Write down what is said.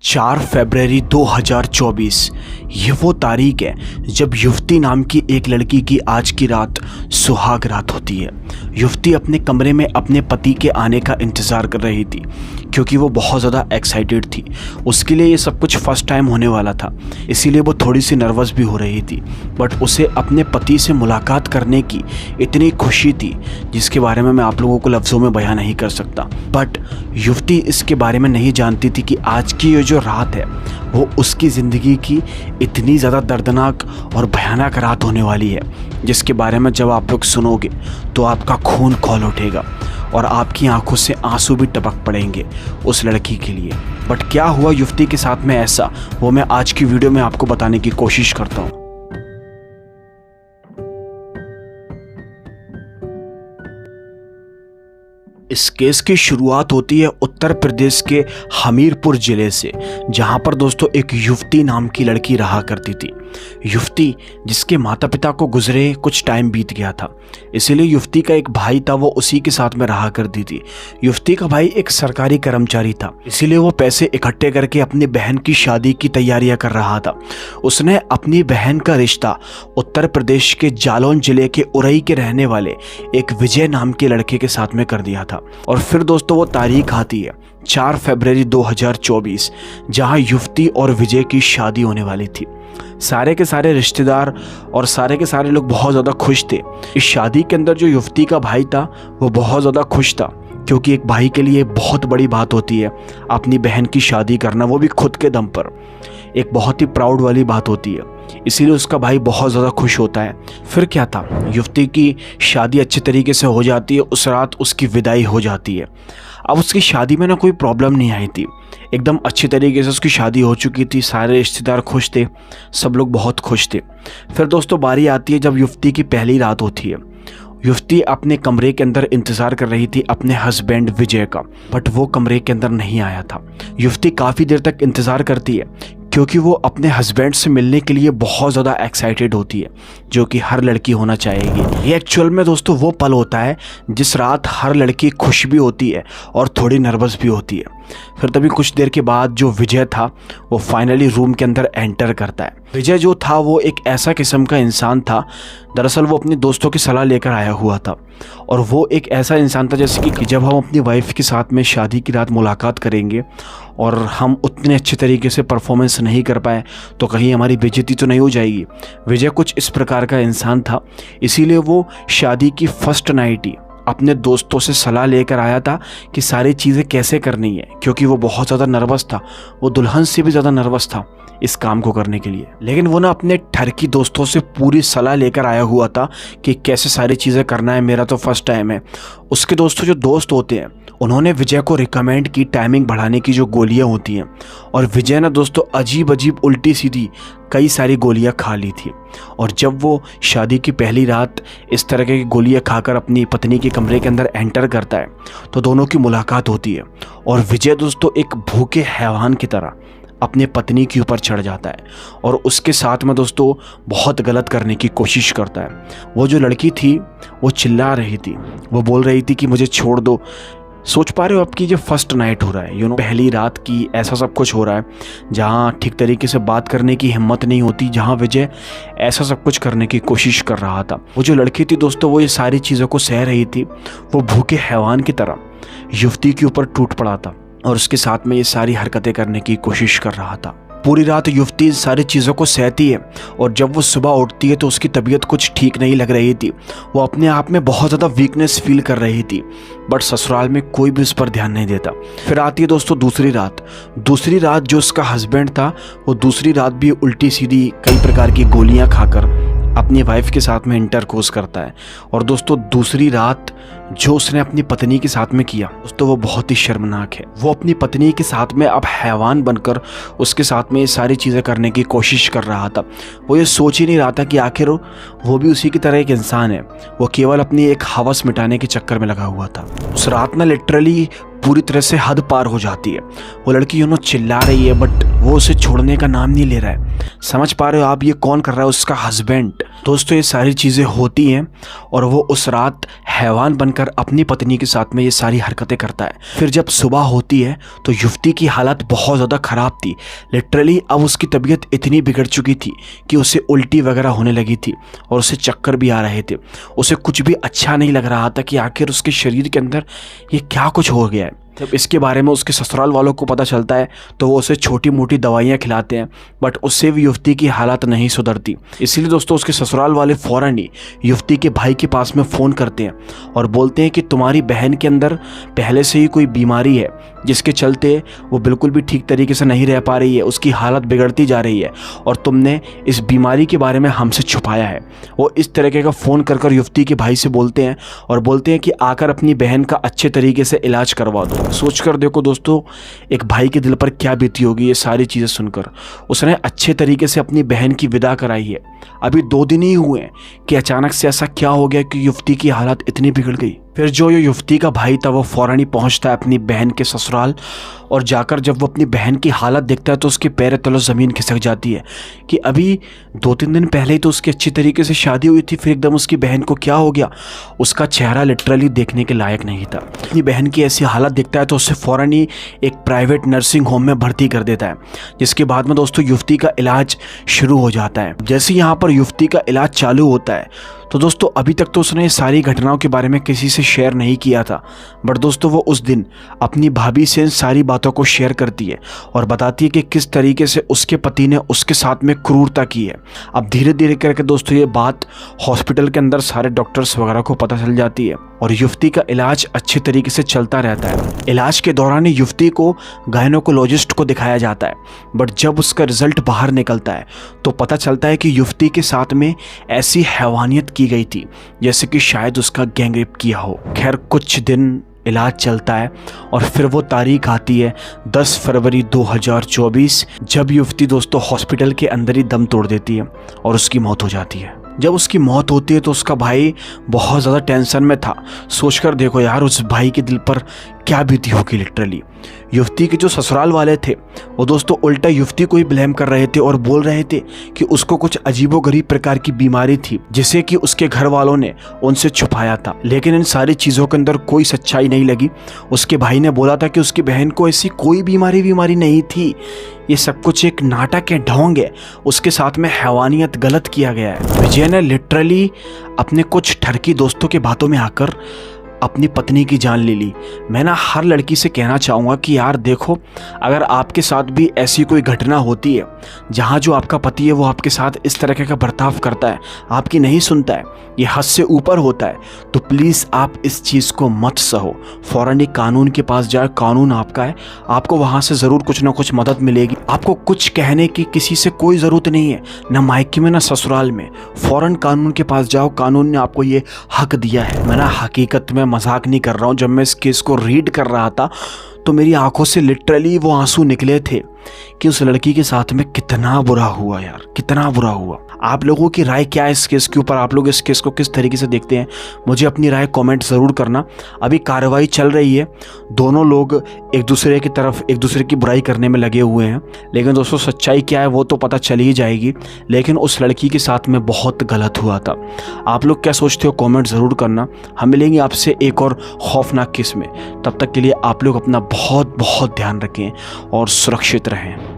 4 फरवरी 2024 ये वो तारीख है जब युवती नाम की एक लड़की की आज की रात सुहाग रात होती है। युवती अपने कमरे में अपने पति के आने का इंतज़ार कर रही थी क्योंकि वो बहुत ज़्यादा एक्साइटेड थी। उसके लिए ये सब कुछ फर्स्ट टाइम होने वाला था, इसीलिए वो थोड़ी सी नर्वस भी हो रही थी। बट उसे अपने पति से मुलाकात करने की इतनी खुशी थी जिसके बारे में मैं आप लोगों को लफ्ज़ों में बयान नहीं कर सकता। बट युवती इसके बारे में नहीं जानती थी कि आज की ये जो रात है वो उसकी ज़िंदगी की इतनी ज़्यादा दर्दनाक और भयानक रात होने वाली है, जिसके बारे में जब आप लोग सुनोगे तो आपका खून खौल उठेगा और आपकी आंखों से आंसू भी टपक पड़ेंगे उस लड़की के लिए। बट क्या हुआ युवती के साथ में ऐसा, वो मैं आज की वीडियो में आपको बताने की कोशिश करता हूँ। इस केस की शुरुआत होती है उत्तर प्रदेश के हमीरपुर ज़िले से, जहां पर दोस्तों एक युवती नाम की लड़की रहा करती थी। युवती जिसके माता पिता को गुजरे कुछ टाइम बीत गया था, इसीलिए युवती का एक भाई था, वो उसी के साथ में रहा करती थी। युवती का भाई एक सरकारी कर्मचारी था, इसीलिए वो पैसे इकट्ठे करके अपनी बहन की शादी की तैयारियां कर रहा था। उसने अपनी बहन का रिश्ता उत्तर प्रदेश के जालौन जिले के उरई के रहने वाले एक विजय नाम के लड़के के साथ में कर दिया था। और फिर दोस्तों वो तारीख आती है 4 फरवरी 2024, जहां युवती और विजय की शादी होने वाली थी। सारे के सारे रिश्तेदार और सारे के सारे लोग बहुत ज़्यादा खुश थे। इस शादी के अंदर जो युवती का भाई था वो बहुत ज़्यादा खुश था, क्योंकि एक भाई के लिए बहुत बड़ी बात होती है अपनी बहन की शादी करना, वो भी खुद के दम पर। एक बहुत ही प्राउड वाली बात होती है, इसीलिए उसका भाई बहुत ज़्यादा खुश होता है। फिर क्या था, युवती की शादी अच्छे तरीके से हो जाती है। उस रात उसकी विदाई हो जाती है। अब उसकी शादी में ना कोई प्रॉब्लम नहीं आई थी, एकदम अच्छी तरीके से उसकी शादी हो चुकी थी। सारे रिश्तेदार खुश थे, सब लोग बहुत खुश थे। फिर दोस्तों बारी आती है जब युवती की पहली रात होती है। युवती अपने कमरे के अंदर इंतज़ार कर रही थी अपने हस्बैंड विजय का, बट वो कमरे के अंदर नहीं आया था। युवती काफ़ी देर तक इंतज़ार करती है क्योंकि वो अपने हस्बैंड से मिलने के लिए बहुत ज़्यादा एक्साइटेड होती है, जो कि हर लड़की होना चाहेगी। ये एक्चुअल में दोस्तों वो पल होता है जिस रात हर लड़की खुश भी होती है और थोड़ी नर्वस भी होती है। फिर तभी कुछ देर के बाद जो विजय था वो फाइनली रूम के अंदर एंटर करता है। विजय जो था वो एक ऐसा किस्म का इंसान था, दरअसल वो अपने दोस्तों की सलाह लेकर आया हुआ था। और वो एक ऐसा इंसान था जैसे कि जब हम अपनी वाइफ के साथ में शादी की रात मुलाकात करेंगे और हम उतने अच्छे तरीके से परफॉर्मेंस नहीं कर पाए तो कहीं हमारी बेइज्जती तो नहीं हो जाएगी। विजय कुछ इस प्रकार का इंसान था, इसीलिए वो शादी की फर्स्ट नाइट ही अपने दोस्तों से सलाह लेकर आया था कि सारी चीज़ें कैसे करनी है, क्योंकि वो बहुत ज़्यादा नर्वस था। वो दुल्हन से भी ज़्यादा नर्वस था इस काम को करने के लिए। लेकिन वो ना अपने ठरकी दोस्तों से पूरी सलाह लेकर आया हुआ था कि कैसे सारी चीज़ें करना है, मेरा तो फर्स्ट टाइम है। उसके दोस्तों जो दोस्त होते हैं उन्होंने विजय को रिकमेंड की टाइमिंग बढ़ाने की जो गोलियां होती हैं, और विजय ने दोस्तों अजीब अजीब उल्टी सीधी कई सारी गोलियां खा ली थी। और जब वो शादी की पहली रात इस तरह की गोलियां खाकर अपनी पत्नी के कमरे के अंदर एंटर करता है तो दोनों की मुलाकात होती है। और विजय दोस्तों एक भूखे हैवान की तरह अपने पत्नी के ऊपर चढ़ जाता है और उसके साथ में दोस्तों बहुत गलत करने की कोशिश करता है। वो जो लड़की थी वो चिल्ला रही थी, वो बोल रही थी कि मुझे छोड़ दो। सोच पा रहे हो आपकी जो फर्स्ट नाइट हो रहा है, पहली रात की ऐसा सब कुछ हो रहा है जहाँ ठीक तरीके से बात करने की हिम्मत नहीं होती, जहाँ विजय ऐसा सब कुछ करने की कोशिश कर रहा था। वो जो लड़की थी दोस्तों वो ये सारी चीज़ों को सह रही थी। वो भूखे हैवान की तरह युवती के ऊपर टूट पड़ा था और उसके साथ में ये सारी हरकतें करने की कोशिश कर रहा था। पूरी रात युवती सारी चीज़ों को सहती है और जब वो सुबह उठती है तो उसकी तबीयत कुछ ठीक नहीं लग रही थी। वो अपने आप में बहुत ज़्यादा वीकनेस फील कर रही थी, बट ससुराल में कोई भी उस पर ध्यान नहीं देता। फिर आती है दोस्तों दूसरी रात जो उसका हस्बैंड था वो दूसरी रात भी उल्टी सीधी कई प्रकार की गोलियां खाकर अपनी वाइफ के साथ में इंटरकोर्स करता है। और दोस्तों दूसरी रात जो उसने अपनी पत्नी के साथ में किया दोस्तों वो बहुत ही शर्मनाक है। वो अपनी पत्नी के साथ में अब हैवान बनकर उसके साथ में ये सारी चीज़ें करने की कोशिश कर रहा था। वो ये सोच ही नहीं रहा था कि आखिर वो भी उसी की तरह एक इंसान है, वो केवल अपनी एक हवस मिटाने के चक्कर में लगा हुआ था। उस रात ना लिटरली पूरी तरह से हद पार हो जाती है। वो लड़की चिल्ला रही है, बट वो उसे छोड़ने का नाम नहीं ले रहा है। समझ पा रहे हो आप, ये कौन कर रहा है? उसका हस्बैंड। दोस्तों ये सारी चीज़ें होती हैं और वो उस रात हैवान बनकर अपनी पत्नी के साथ में ये सारी हरकतें करता है। फिर जब सुबह होती है तो युवती की हालत बहुत ज़्यादा ख़राब थी। लिटरली अब उसकी तबीयत इतनी बिगड़ चुकी थी कि उसे उल्टी वगैरह होने लगी थी और उसे चक्कर भी आ रहे थे। उसे कुछ भी अच्छा नहीं लग रहा था कि आखिर उसके शरीर के अंदर ये क्या कुछ हो गया है। जब इसके बारे में उसके ससुराल वालों को पता चलता है तो वो उसे छोटी मोटी दवाइयाँ खिलाते हैं, बट उससे भी युवती की हालत नहीं सुधरती। इसीलिए दोस्तों उसके ससुराल वाले फ़ौरन ही युवती के भाई के पास में फ़ोन करते हैं और बोलते हैं कि तुम्हारी बहन के अंदर पहले से ही कोई बीमारी है जिसके चलते वो बिल्कुल भी ठीक तरीके से नहीं रह पा रही है, उसकी हालत बिगड़ती जा रही है और तुमने इस बीमारी के बारे में हमसे छुपाया है। वो इस तरीके का फ़ोन कर युवती के भाई से बोलते हैं और बोलते हैं कि आकर अपनी बहन का अच्छे तरीके से इलाज करवा दो। सोच कर देखो दोस्तों, एक भाई के दिल पर क्या बीती होगी ये सारी चीज़ें सुनकर। उसने अच्छे तरीके से अपनी बहन की विदा कराई है। अभी 2 दिन ही हुए हैं कि अचानक से ऐसा क्या हो गया कि युवती की हालत इतनी बिगड़ गई। फिर जो ये युवती का भाई था वो फ़ौरन ही पहुंचता है अपनी बहन के ससुराल और जाकर जब वो अपनी बहन की हालत देखता है तो उसके पैर तले ज़मीन खिसक जाती है कि अभी 2-3 दिन पहले ही तो उसकी अच्छी तरीके से शादी हुई थी, फिर एकदम उसकी बहन को क्या हो गया। उसका चेहरा लिटरली देखने के लायक नहीं था। अपनी बहन की ऐसी हालत देखता है तो उससे फ़ौरन ही एक प्राइवेट नर्सिंग होम में भर्ती कर देता है, जिसके बाद में दोस्तों युवती का इलाज शुरू हो जाता है। जैसे यहाँ पर युवती का इलाज चालू होता है तो दोस्तों अभी तक तो उसने सारी घटनाओं के बारे में किसी से शेयर नहीं किया था, बट दोस्तों वो उस दिन अपनी भाभी से इन सारी बातों को शेयर करती है और बताती है कि किस तरीके से उसके पति ने उसके साथ में क्रूरता की है। अब धीरे धीरे करके दोस्तों ये बात हॉस्पिटल के अंदर सारे डॉक्टर्स वगैरह को पता चल जाती है और युवती का इलाज अच्छे तरीके से चलता रहता है। इलाज के दौरान युवती को गायनोकोलॉजिस्ट को दिखाया जाता है, बट जब उसका रिजल्ट बाहर निकलता है तो पता चलता है कि युवती के साथ में ऐसी हैवानियत की गई थी जैसे कि शायद उसका गैंगरेप किया हो। खैर कुछ दिन इलाज चलता है और फिर वो तारीख आती है 10 फरवरी 2024, जब युवती दोस्तों हॉस्पिटल के अंदर ही दम तोड़ देती है और उसकी मौत हो जाती है। जब उसकी मौत होती है तो उसका भाई बहुत ज़्यादा टेंशन में था। सोचकर देखो यार उस भाई के दिल पर क्या बीती होगी। लिटरली युवती के जो ससुराल वाले थे वो दोस्तों उल्टा युवती को ही ब्लेम कर रहे थे और बोल रहे थे कि उसको कुछ अजीबोगरीब प्रकार की बीमारी थी जिसे कि उसके घर वालों ने उनसे छुपाया था। लेकिन इन सारी चीज़ों के अंदर कोई सच्चाई नहीं लगी। उसके भाई ने बोला था कि उसकी बहन को ऐसी कोई बीमारी नहीं थी, ये सब कुछ एक नाटक है, ढोंग है, उसके साथ में हैवानियत गलत किया गया है। विजय ने लिटरली अपने कुछ ठरकी दोस्तों के बातों में आकर अपनी पत्नी की जान ले ली। मैं ना हर लड़की से कहना चाहूँगा कि यार देखो, अगर आपके साथ भी ऐसी कोई घटना होती है जहाँ जो आपका पति है वो आपके साथ इस तरह का बर्ताव करता है, आपकी नहीं सुनता है, ये हद से ऊपर होता है, तो प्लीज़ आप इस चीज़ को मत सहो। फ़ौरन ही कानून के पास जाए, कानून आपका है, आपको वहाँ से ज़रूर कुछ ना कुछ मदद मिलेगी। आपको कुछ कहने की किसी से कोई ज़रूरत नहीं है, ना मायके में ना ससुराल में। फ़ौरन कानून के पास जाओ, कानून ने आपको ये हक दिया है। मैं ना हकीकत में मजाक नहीं कर रहा हूँ। जब मैं इस केस को रीड कर रहा था तो मेरी आंखों से लिटरली वो आंसू निकले थे कि उस लड़की के साथ में कितना बुरा हुआ यार, कितना बुरा हुआ। आप लोगों की राय क्या है इस केस के ऊपर? आप लोग इस केस को किस तरीके से देखते हैं? मुझे अपनी राय कमेंट ज़रूर करना। अभी कार्रवाई चल रही है, दोनों लोग एक दूसरे की तरफ एक दूसरे की बुराई करने में लगे हुए हैं, लेकिन दोस्तों सच्चाई क्या है वो तो पता चल ही जाएगी। लेकिन उस लड़की के साथ में बहुत गलत हुआ था। आप लोग क्या सोचते हो कॉमेंट ज़रूर करना। हम मिलेंगे आपसे एक और खौफनाक केस में। तब तक के लिए आप लोग अपना बहुत बहुत ध्यान रखें और सुरक्षित रहें।